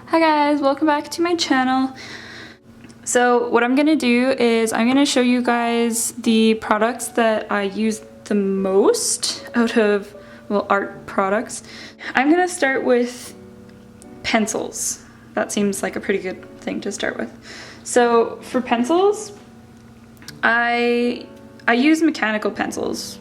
Hi guys, welcome back to my channel. So what I'm gonna do is I'm gonna show you guys the products that I use the most out of, well, art products. I'm gonna start with pencils. That seems like a pretty good thing to start with. So for pencils, I use mechanical pencils,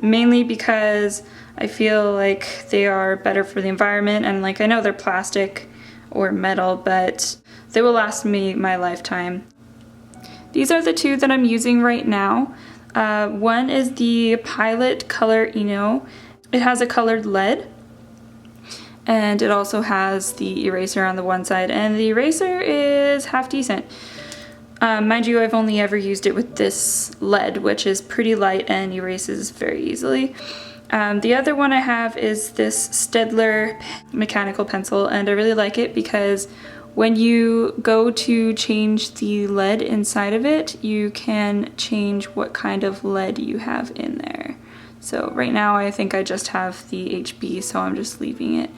mainly because I feel like they are better for the environment, and like I know they're plastic or metal, but they will last me my lifetime. These are the two that I'm using right now. One is the Pilot Color Eno. It has a colored lead, and it also has the eraser on the one side, and the eraser is half decent. Mind you, I've only ever used it with this lead, which is pretty light and erases very easily. The other one I have is this Staedtler mechanical pencil, and I really like it because when you go to change the lead inside of it, you can change what kind of lead you have in there. So right now I think I just have the HB, so I'm just leaving it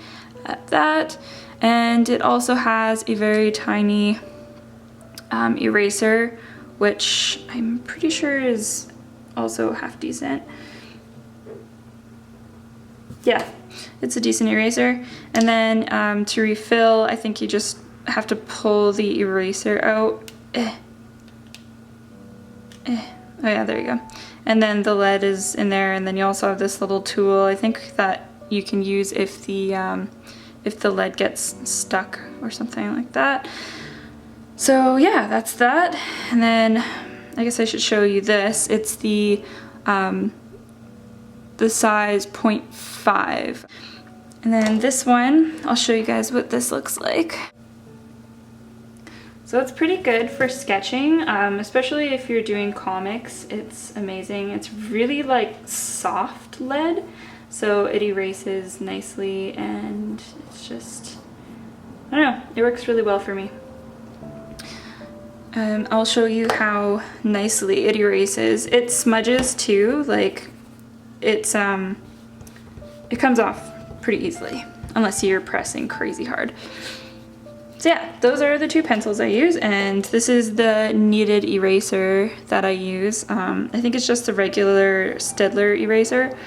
at that. And it also has a very tiny eraser, which I'm pretty sure is also half decent. Yeah, it's a decent eraser. And then to refill, I think you just have to pull the eraser out. Oh yeah, there you go. And then the lead is in there, and then you also have this little tool, I think, that you can use if the lead gets stuck or something like that. So yeah, that's that. And then I guess I should show you this. It's the size 0.5. And then this one, I'll show you guys what this looks like. So it's pretty good for sketching, especially if you're doing comics. It's amazing. It's really like soft lead, so it erases nicely, and it's just, I don't know, it works really well for me. I'll show you how nicely it erases. It smudges too, like it comes off pretty easily, unless you're pressing crazy hard. So yeah, those are the two pencils I use, and this is the kneaded eraser that I use. I think it's just a regular Staedtler eraser.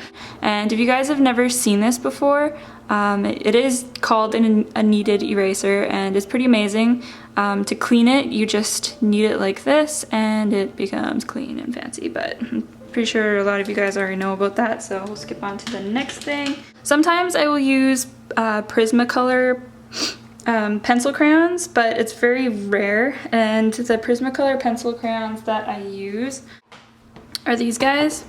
And if you guys have never seen this before, it is called a kneaded eraser, and it's pretty amazing. To clean it, you just knead it like this, and it becomes clean and fancy, but I'm pretty sure a lot of you guys already know about that, so we'll skip on to the next thing. Sometimes I will use Prismacolor pencil crayons, but it's very rare, and the Prismacolor pencil crayons that I use are these guys.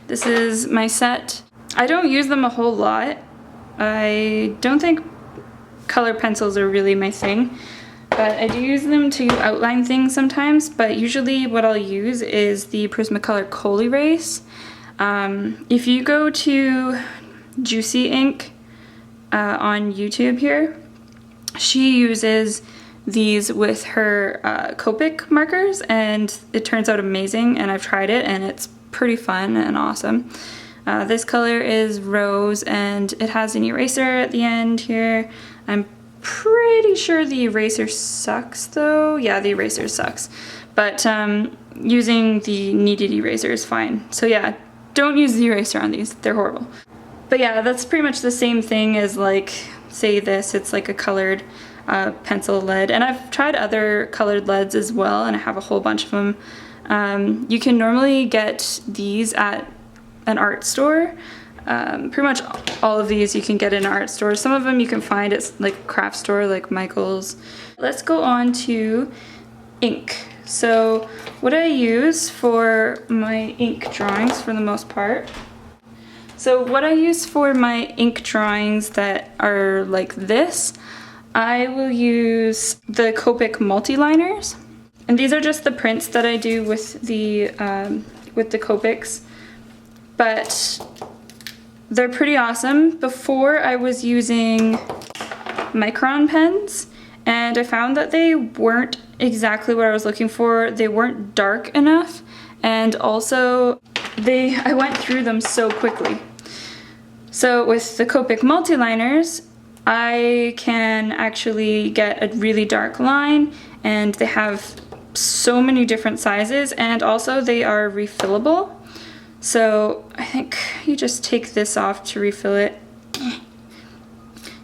This is my set. I don't use them a whole lot. I don't think color pencils are really my thing, but I do use them to outline things sometimes. But usually what I'll use is the Prismacolor col-erase. If you go to Juicy Ink on YouTube here, she uses these with her Copic markers, and it turns out amazing, and I've tried it and it's pretty fun and awesome. This color is rose, and it has an eraser at the end here. I'm pretty sure the eraser sucks though. Yeah, the eraser sucks. But using the kneaded eraser is fine. So yeah, don't use the eraser on these, they're horrible. But yeah, that's pretty much the same thing as, like, say this, it's like a colored pencil lead. And I've tried other colored leads as well, and I have a whole bunch of them. You can normally get these at an art store. Pretty much all of these you can get in art stores. Some of them you can find at like a craft store like Michael's. Let's go on to ink. So what I use for my ink drawings, for the most part. So what I use for my ink drawings that are like this, I will use the Copic multi-liners. And these are just the prints that I do with the Copics. But they're pretty awesome. Before I was using micron pens, and I found that they weren't exactly what I was looking for. They weren't dark enough, and also I went through them so quickly. So with the Copic multi-liners, I can actually get a really dark line, and they have so many different sizes, and also they are refillable. So I think you just take this off to refill it.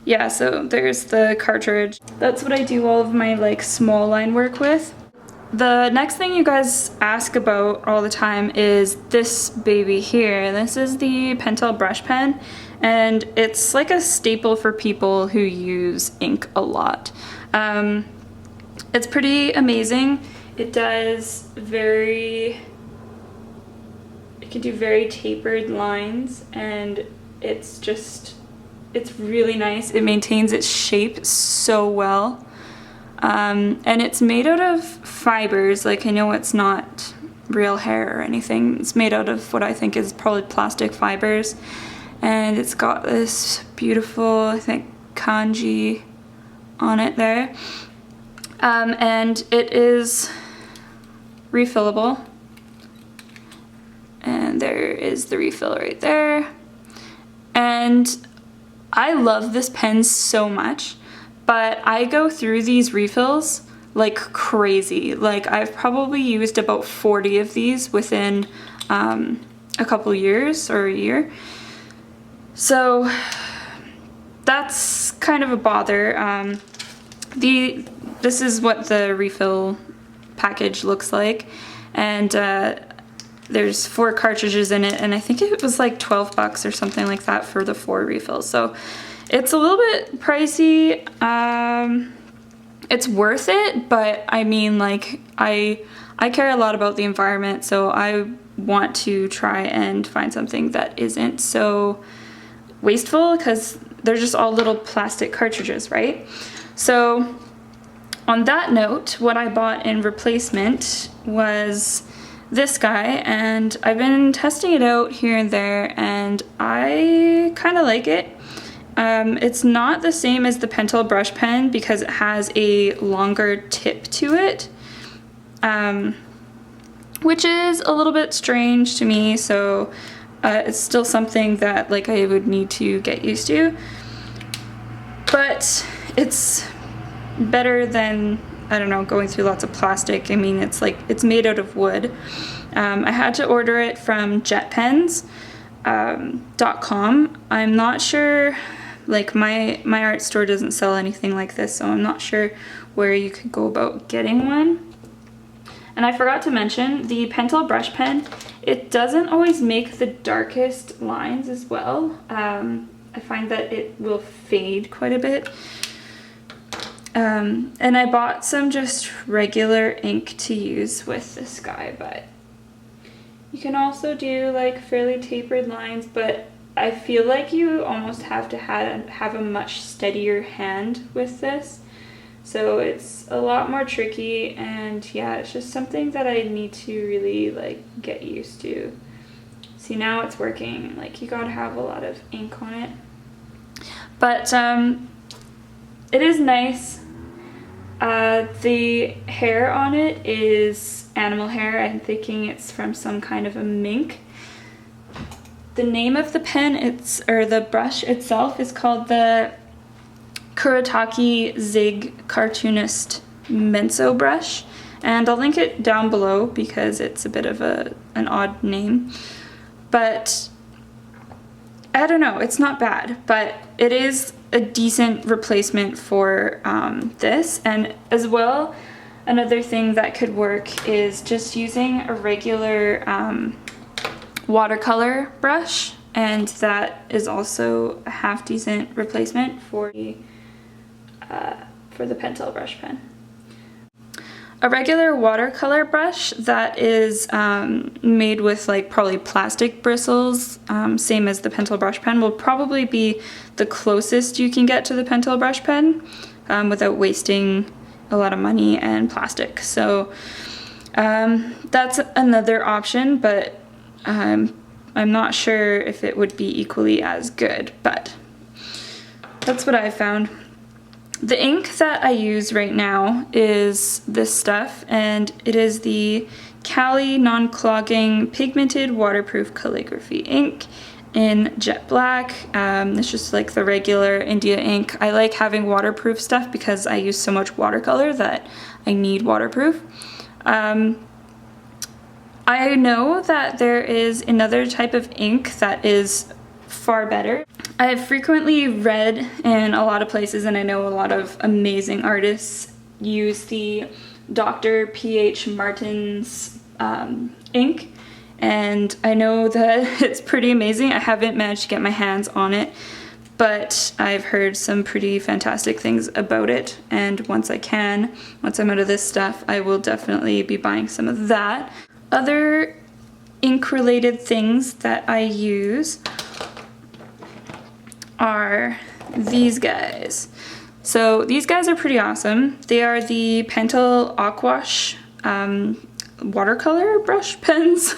Yeah, so there's the cartridge. That's what I do all of my like small line work with. The next thing you guys ask about all the time is this baby here. This is the Pentel brush pen, and it's like a staple for people who use ink a lot. It's pretty amazing. It does it can do very tapered lines, and it's really nice. It maintains its shape so well. And it's made out of fibers. Like, I know it's not real hair or anything. It's made out of what I think is probably plastic fibers. And it's got this beautiful, I think, kanji on it there. And it is refillable. And there is the refill right there. And I love this pen so much. But I go through these refills like crazy. Like, I've probably used about 40 of these within a couple years or a year. So that's kind of a bother. This is what the refill package looks like. And there's 4 cartridges in it, and I think it was like 12 bucks or something like that for the 4 refills. So it's a little bit pricey. It's worth it, but I mean, like, I care a lot about the environment, so I want to try and find something that isn't so wasteful, because they're just all little plastic cartridges, right? So on that note, what I bought in replacement was this guy, and I've been testing it out here and there, and I kind of like it. It's not the same as the Pentel brush pen because it has a longer tip to it, which is a little bit strange to me, so it's still something that like I would need to get used to. But it's better than, I don't know, going through lots of plastic. I mean, it's made out of wood. I had to order it from jetpens.com. I'm not sure, like my art store doesn't sell anything like this, so I'm not sure where you could go about getting one. And I forgot to mention, the Pentel brush pen, it doesn't always make the darkest lines as well. I find that it will fade quite a bit. And I bought some just regular ink to use with this guy, but you can also do like fairly tapered lines, but I feel like you almost have to have a much steadier hand with this. So it's a lot more tricky, and yeah, it's just something that I need to really like get used to. See, now it's working. Like, you gotta have a lot of ink on it. But it is nice. The hair on it is animal hair. I'm thinking it's from some kind of a mink. The name of the pen, or the brush itself, is called the Kuretake Zig Cartoonist Menso brush, and I'll link it down below because it's a bit of an odd name. But I don't know, it's not bad, but it is a decent replacement for this. And as well, another thing that could work is just using a regular watercolor brush, and that is also a half decent replacement for the Pentel brush pen. A regular watercolor brush that is made with like probably plastic bristles, same as the Pentel brush pen, will probably be the closest you can get to the Pentel brush pen without wasting a lot of money and plastic. So that's another option, but I'm not sure if it would be equally as good, but that's what I found. The ink that I use right now is this stuff, and it is the Cali non-clogging pigmented waterproof calligraphy ink, in jet black. It's just like the regular India ink. I like having waterproof stuff because I use so much watercolor that I need waterproof. I know that there is another type of ink that is far better. I've frequently read in a lot of places, and I know a lot of amazing artists use the Dr. P.H. Martin's ink, and I know that it's pretty amazing. I haven't managed to get my hands on it, but I've heard some pretty fantastic things about it, and once I'm out of this stuff, I will definitely be buying some of that. Other ink related things that I use are these guys. So these guys are pretty awesome. They are the Pentel Aquash watercolor brush pens.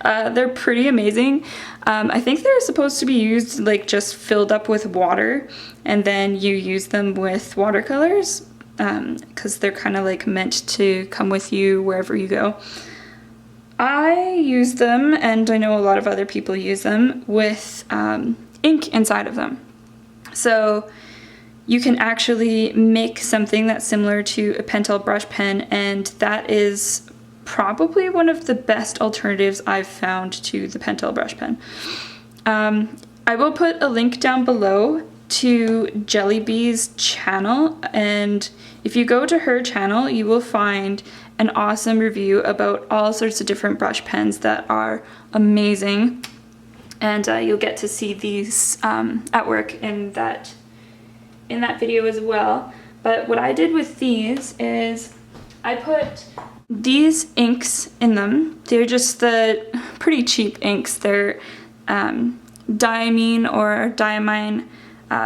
They're pretty amazing. I think they're supposed to be used like just filled up with water, and then you use them with watercolors because they're kind of like meant to come with you wherever you go. I use them, and I know a lot of other people use them, with ink inside of them. So you can actually make something that's similar to a Pentel brush pen, and that is probably one of the best alternatives I've found to the Pentel brush pen. I will put a link down below to Jellybee's channel, and if you go to her channel, you will find an awesome review about all sorts of different brush pens that are amazing, and you'll get to see these at work in that video as well. But what I did with these is I put these inks in them. They're just the pretty cheap inks. They're diamine or diamine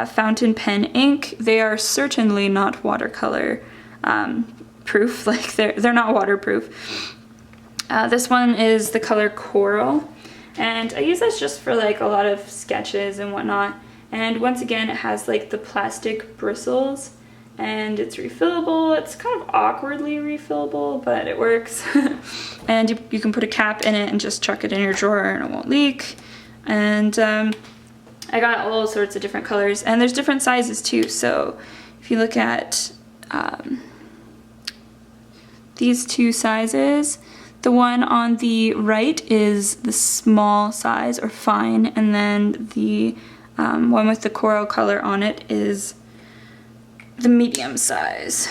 fountain pen ink. They are certainly not watercolor proof. Like they're not waterproof. This one is the color Coral, and I use this just for like a lot of sketches and whatnot. And once again, it has like the plastic bristles, and it's refillable. It's kind of awkwardly refillable, but it works. And you can put a cap in it and just chuck it in your drawer and it won't leak. And I got all sorts of different colors, and there's different sizes too. So if you look at these two sizes, the one on the right is the small size or fine, and then the one with the coral color on it is the medium size.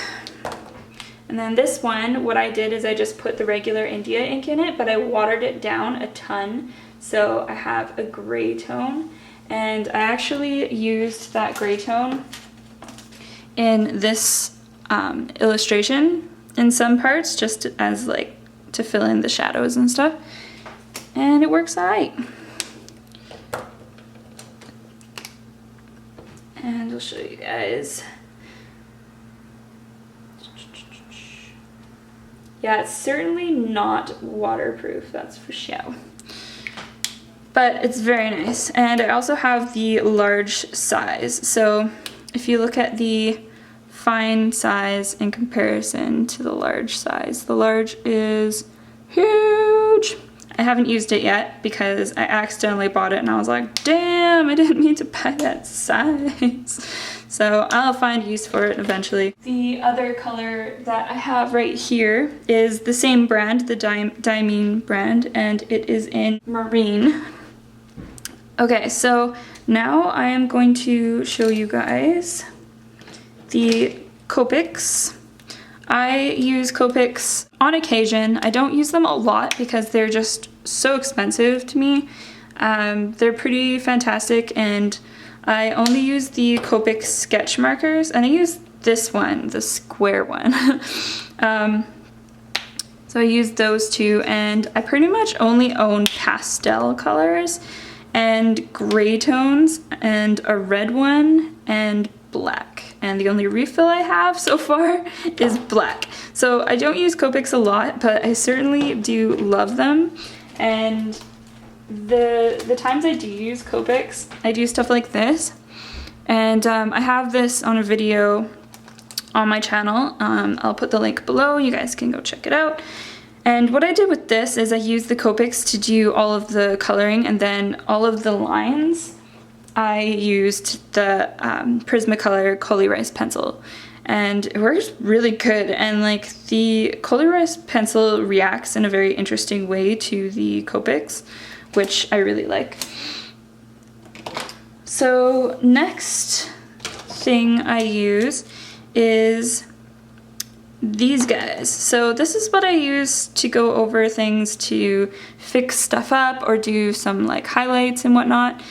And then this one, what I did is I just put the regular India ink in it, but I watered it down a ton, so I have a gray tone. And I actually used that gray tone in this illustration in some parts, just as like to fill in the shadows and stuff, and it works alright. And I'll show you guys. Yeah, it's certainly not waterproof, that's for sure. But it's very nice. And I also have the large size. So if you look at the fine size in comparison to the large size, the large is huge. I haven't used it yet because I accidentally bought it and I was like, damn, I didn't mean to buy that size. So I'll find use for it eventually. The other color that I have right here is the same brand, the Diamine brand, and it is in Marine. Okay, so now I am going to show you guys the Copics. I use Copics on occasion. I don't use them a lot because they're just so expensive to me. They're pretty fantastic, and I only use the Copic sketch markers, and I use this one, the square one. So I use those two, and I pretty much only own pastel colors and gray tones and a red one and black. And the only refill I have so far is black. So I don't use Copics a lot, but I certainly do love them. And the times I do use Copics, I do stuff like this. And I have this on a video on my channel. I'll put the link below. You guys can go check it out. And what I did with this is I used the Copics to do all of the coloring, and then all of the lines I used the Prismacolor col-erase pencil. And it works really good, and like the col-erase pencil reacts in a very interesting way to the Copics, which I really like. So next thing I use is these guys. So this is what I use to go over things, to fix stuff up or do some like highlights and whatnot.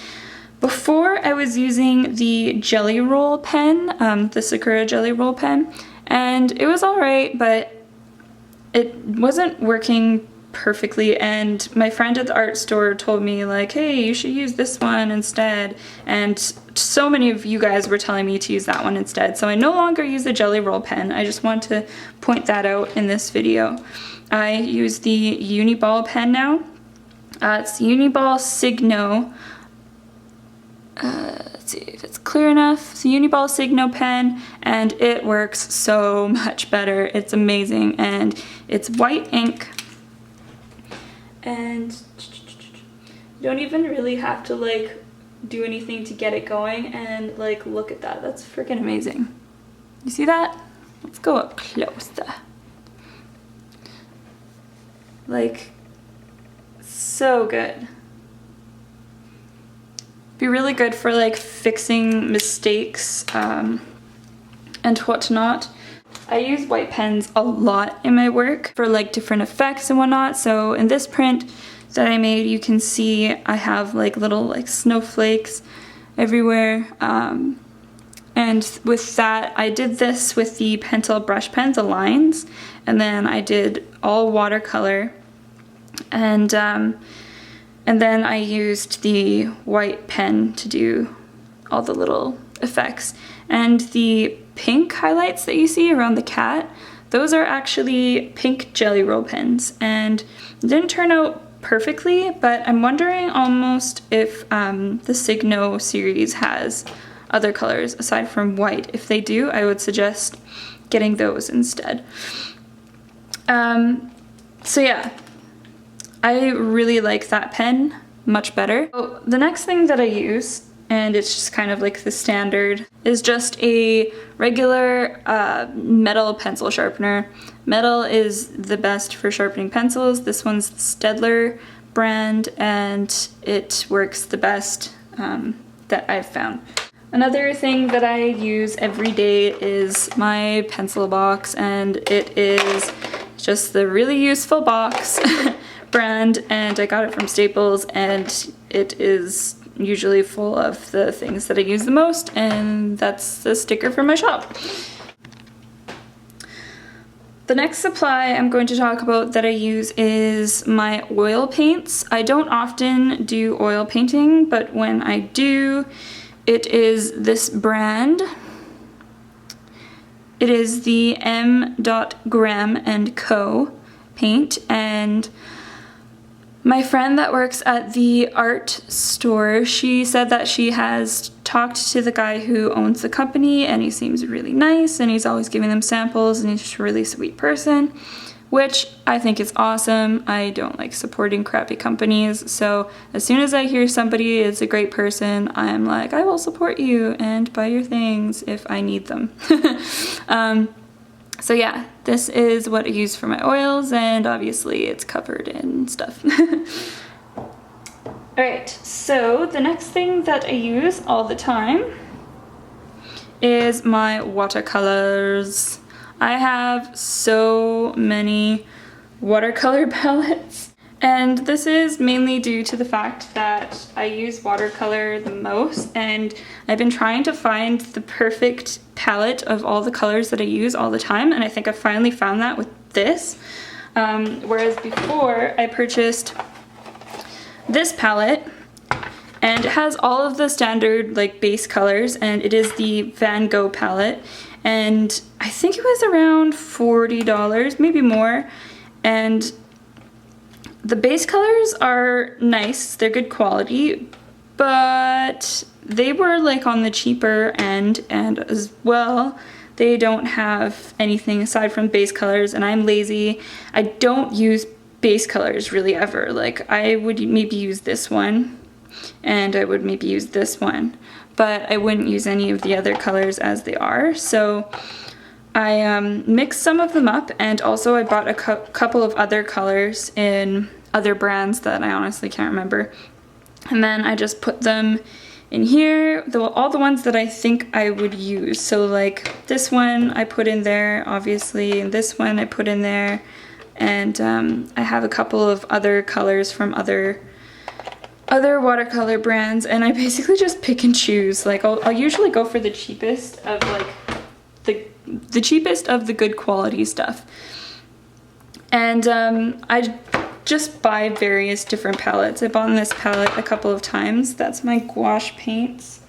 Before I was using the Jelly Roll pen, the Sakura Jelly Roll pen, and it was alright, but it wasn't working perfectly, and my friend at the art store told me like, hey, you should use this one instead, and so many of you guys were telling me to use that one instead, so I no longer use the Jelly Roll pen. I just want to point that out in this video. I use the Uniball pen now. It's Uniball Signo. Let's see if it's clear enough. It's a Uniball Signo pen, and it works so much better. It's amazing, and it's white ink, and you don't even really have to like do anything to get it going, and like look at that, that's freaking amazing. You see that? Let's go up closer. Like, so good. Be really good for like fixing mistakes and whatnot. I use white pens a lot in my work for like different effects and whatnot. So in this print that I made, you can see I have like little like snowflakes everywhere. And with that, I did this with the Pentel brush pen, the lines, and then I did all watercolor, and then I used the white pen to do all the little effects. And the pink highlights that you see around the cat, those are actually pink Jelly Roll pens, and it didn't turn out perfectly, but I'm wondering almost if the Signo series has other colors aside from white. If they do, I would suggest getting those instead. So yeah, I really like that pen much better. So the next thing that I use, and it's just kind of like the standard, is just a regular metal pencil sharpener. Metal is the best for sharpening pencils. This one's the Staedtler brand, and it works the best that I've found. Another thing that I use every day is my pencil box, and it is just the really useful box brand, and I got it from Staples, and it is usually full of the things that I use the most, and that's the sticker for my shop. The next supply I'm going to talk about that I use is my oil paints. I don't often do oil painting, but when I do, it is this brand. It is the M. Graham & Co. paint, and my friend that works at the art store, she said that she has talked to the guy who owns the company, and he seems really nice, and he's always giving them samples, and he's just a really sweet person, which I think is awesome. I don't like supporting crappy companies, so as soon as I hear somebody is a great person, I'm like, I will support you and buy your things if I need them. So yeah, this is what I use for my oils, and obviously it's covered in stuff. Alright, so the next thing that I use all the time is my watercolors. I have so many watercolor palettes, and this is mainly due to the fact that I use watercolor the most, and I've been trying to find the perfect palette of all the colors that I use all the time, and I think I finally found that with this. Whereas before, I purchased this palette, and it has all of the standard like base colors, and it is the Van Gogh palette, and I think it was around $40, maybe more, and the base colors are nice, they're good quality, but they were like on the cheaper end, and as well, they don't have anything aside from base colors, and I'm lazy. I don't use base colors really ever. Like I would maybe use this one and I would maybe use this one, but I wouldn't use any of the other colors as they are. So I mixed some of them up, and also I bought a couple of other colors in other brands that I honestly can't remember. And then I just put them in here, all the ones that I think I would use. So like this one I put in there, obviously, and this one I put in there. And I have a couple of other colors from other watercolor brands, and I basically just pick and choose. Like I'll usually go for the cheapest of like the cheapest of the good quality stuff. And I just buy various different palettes. I bought this palette a couple of times. That's my gouache paints.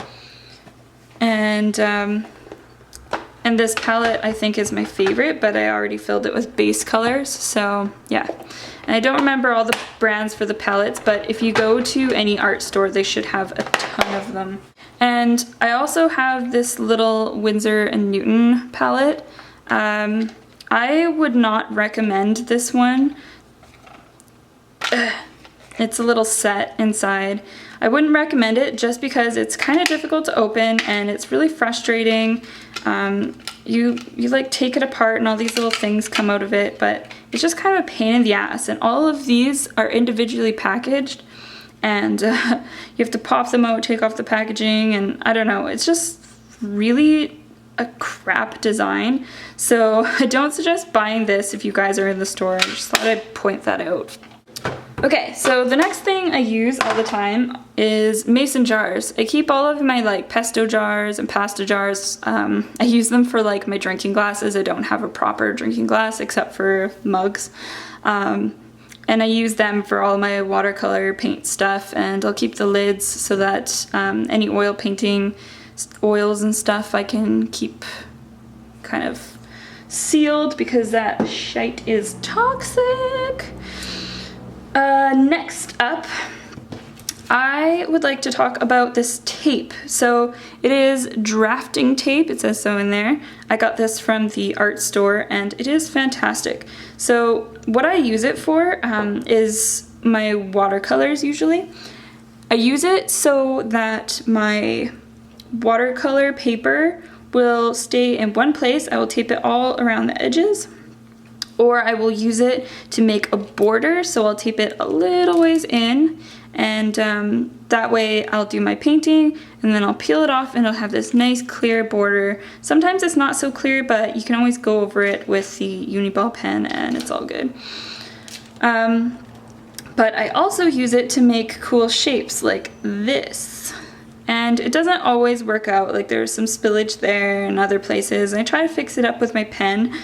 And this palette I think is my favorite, but I already filled it with base colors, so yeah. And I don't remember all the brands for the palettes, but if you go to any art store, they should have a ton of them. And I also have this little Winsor & Newton palette. I would not recommend this one. It's a little set inside. I wouldn't recommend it just because it's kind of difficult to open and it's really frustrating. You like take it apart and all these little things come out of it, but it's just kind of a pain in the ass. And all of these are individually packaged, and you have to pop them out, take off the packaging, and I don't know, it's just really a crap design. So I don't suggest buying this if you guys are in the store. I just thought I'd point that out. Okay, so the next thing I use all the time is mason jars. I keep all of my like pesto jars and pasta jars. I use them for like my drinking glasses. I don't have a proper drinking glass except for mugs. And I use them for all my watercolor paint stuff, and I'll keep the lids so that any oil painting oils and stuff I can keep kind of sealed because that shite is toxic. Next up, I would like to talk about this tape. So it is drafting tape, it says so in there. I got this from the art store and it is fantastic. So what I use it for is my watercolors usually. I use it so that my watercolor paper will stay in one place. I will tape it all around the edges. Or I will use it to make a border, so I'll tape it a little ways in, and that way I'll do my painting, and then I'll peel it off and it'll have this nice clear border. Sometimes it's not so clear, but you can always go over it with the Uniball pen and it's all good. But I also use it to make cool shapes like this. And it doesn't always work out, like there's some spillage there and other places, and I try to fix it up with my pen.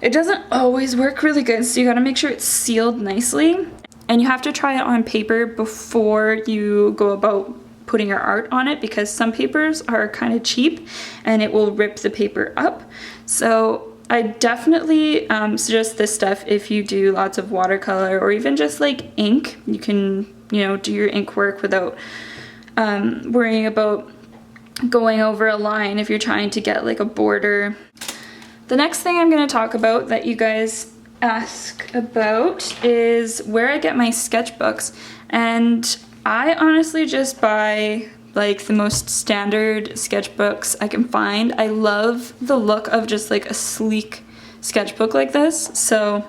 It doesn't always work really good, so you gotta make sure it's sealed nicely. And you have to try it on paper before you go about putting your art on it, because some papers are kind of cheap and it will rip the paper up. So I definitely suggest this stuff if you do lots of watercolor or even just like ink. You can, you know, do your ink work without worrying about going over a line if you're trying to get like a border. The next thing I'm going to talk about that you guys ask about is where I get my sketchbooks, and I honestly just buy like the most standard sketchbooks I can find. I love the look of just like a sleek sketchbook like this, so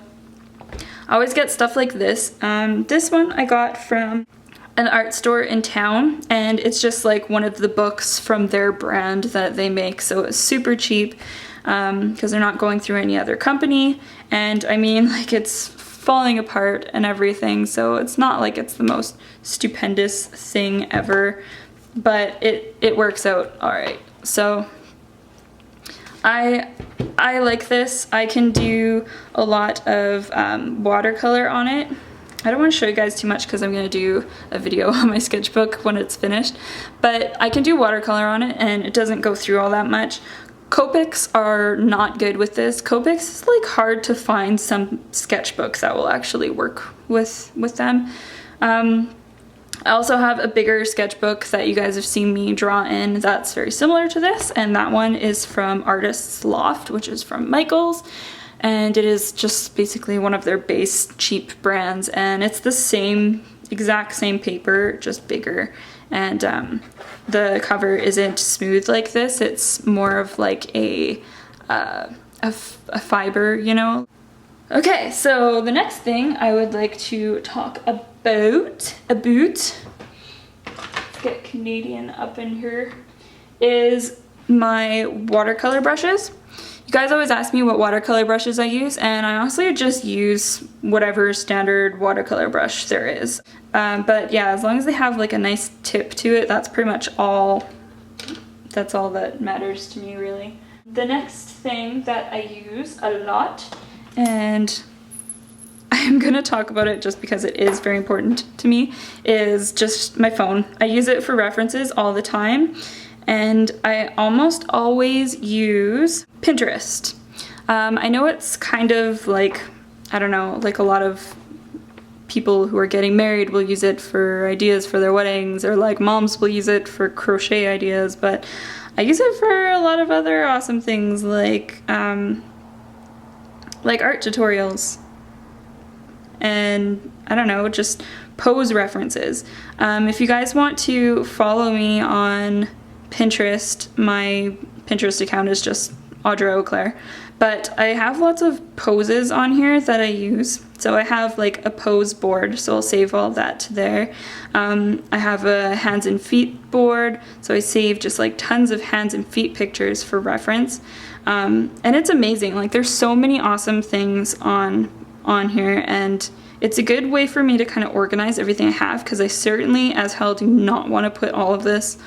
I always get stuff like this. This one I got from an art store in town, and it's just like one of the books from their brand that they make, so it's super cheap. Because they're not going through any other company, and I mean, like, it's falling apart and everything, so it's not like it's the most stupendous thing ever, but it works out alright. So I like this. I can do a lot of watercolor on it. I don't want to show you guys too much because I'm going to do a video on my sketchbook when it's finished, but I can do watercolor on it and it doesn't go through all that much. Copics are not good with this. Copics is like hard to find some sketchbooks that will actually work with them. I also have a bigger sketchbook that you guys have seen me draw in that's very similar to this, and that one is from Artist's Loft, which is from Michael's. and it is just basically one of their base cheap brands, and it's the same, exact same paper, just bigger, and the cover isn't smooth like this, it's more of like a fiber, you know? Okay, so the next thing I would like to talk about, let's get Canadian up in here, is my watercolor brushes. You guys always ask me what watercolor brushes I use, and I honestly just use whatever standard watercolor brush there is. But yeah, as long as they have like a nice tip to it, that's pretty much all, that's all that matters to me really. The next thing that I use a lot, and I'm gonna talk about it just because it is very important to me, is just my phone. I use it for references all the time, and I almost always use Pinterest. I know it's kind of like, I don't know, like a lot of people who are getting married will use it for ideas for their weddings, or like moms will use it for crochet ideas, but I use it for a lot of other awesome things like art tutorials and I don't know, just pose references. If you guys want to follow me on Pinterest, my Pinterest account is just Audra Auclair, but I have lots of poses on here that I use. So I have like a pose board, so I'll save all that to there. I have a hands and feet board, so I save just like tons of hands and feet pictures for reference. And it's amazing, like there's so many awesome things on here, and it's a good way for me to kind of organize everything I have, because I certainly as hell do not want to put all of this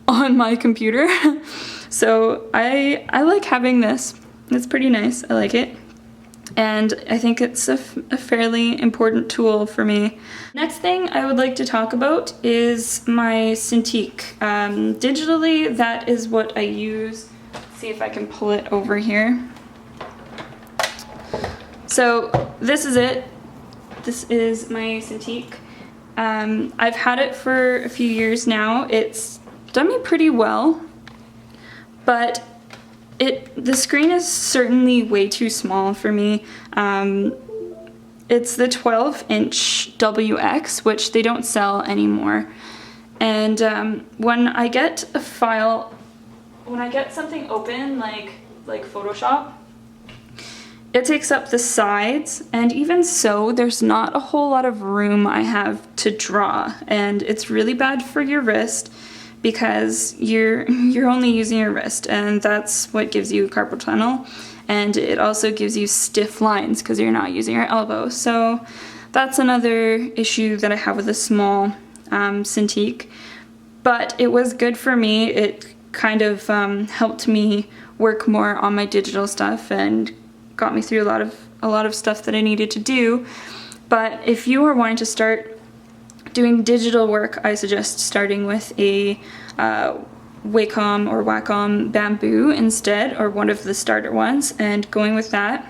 on my computer. So I like having this. It's pretty nice. I like it. And I think it's a fairly important tool for me. Next thing I would like to talk about is my Cintiq. Digitally, that is what I use. Let's see if I can pull it over here. So this is it. This is my Cintiq. I've had it for a few years now. It's done me pretty well, but the screen is certainly way too small for me. It's the 12-inch WX, which they don't sell anymore. And when I get a file, when I get something open like Photoshop, it takes up the sides, and even so, there's not a whole lot of room I have to draw, and it's really bad for your wrist because you're only using your wrist, and that's what gives you carpal tunnel, and it also gives you stiff lines because you're not using your elbow. So that's another issue that I have with a small Cintiq, but it was good for me. It kind of helped me work more on my digital stuff and got me through a lot of stuff that I needed to do. But if you are wanting to start doing digital work, I suggest starting with a Wacom or Wacom Bamboo instead, or one of the starter ones, and going with that.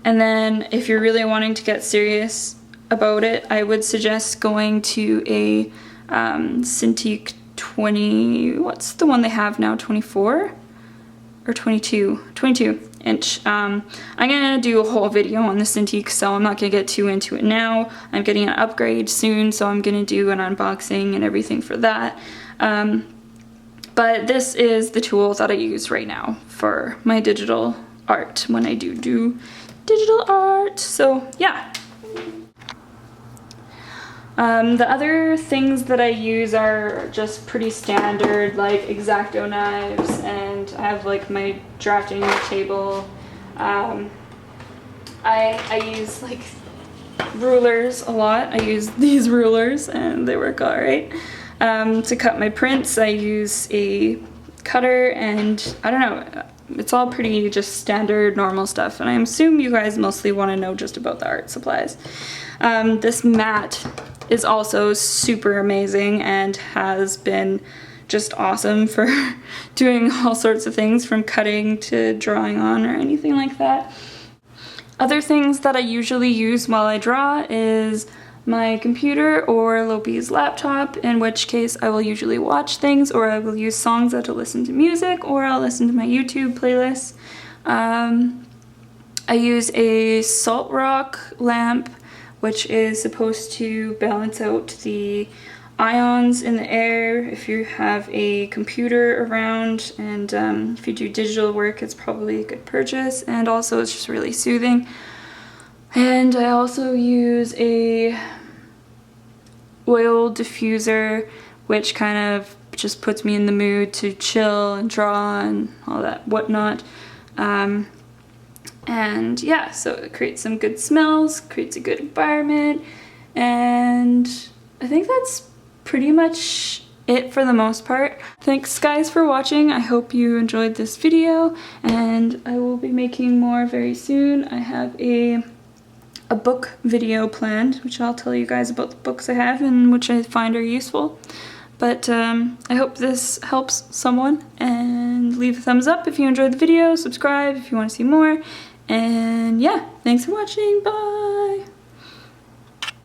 And then if you're really wanting to get serious about it, I would suggest going to a Cintiq 20, what's the one they have now, 24 or 22 inch. I'm gonna do a whole video on the Cintiq, so I'm not gonna get too into it now. I'm getting an upgrade soon, so I'm gonna do an unboxing and everything for that. But this is the tool that I use right now for my digital art when I do digital art. So yeah. The other things that I use are just pretty standard, like X-Acto knives, and I have like my drafting table. I use like rulers a lot. I use these rulers and they work alright. To cut my prints, I use a cutter, and I don't know, it's all pretty just standard normal stuff, and I assume you guys mostly want to know just about the art supplies. This mat is also super amazing and has been just awesome for doing all sorts of things, from cutting to drawing on or anything like that. Other things that I usually use while I draw is my computer or Lopi's laptop, in which case I will usually watch things, or I will use songs to listen to music, or I'll listen to my YouTube playlists. I use a salt rock lamp, which is supposed to balance out the ions in the air if you have a computer around, and if you do digital work, it's probably a good purchase, and also it's just really soothing. And I also use a oil diffuser, which kind of just puts me in the mood to chill and draw and all that whatnot. And yeah, so it creates some good smells, creates a good environment, and I think that's pretty much it for the most part. Thanks guys for watching. I hope you enjoyed this video, and I will be making more very soon. I have a book video planned, which I'll tell you guys about the books I have and which I find are useful. But I hope this helps someone, and leave a thumbs up if you enjoyed the video, subscribe if you want to see more, and yeah, thanks for watching, bye!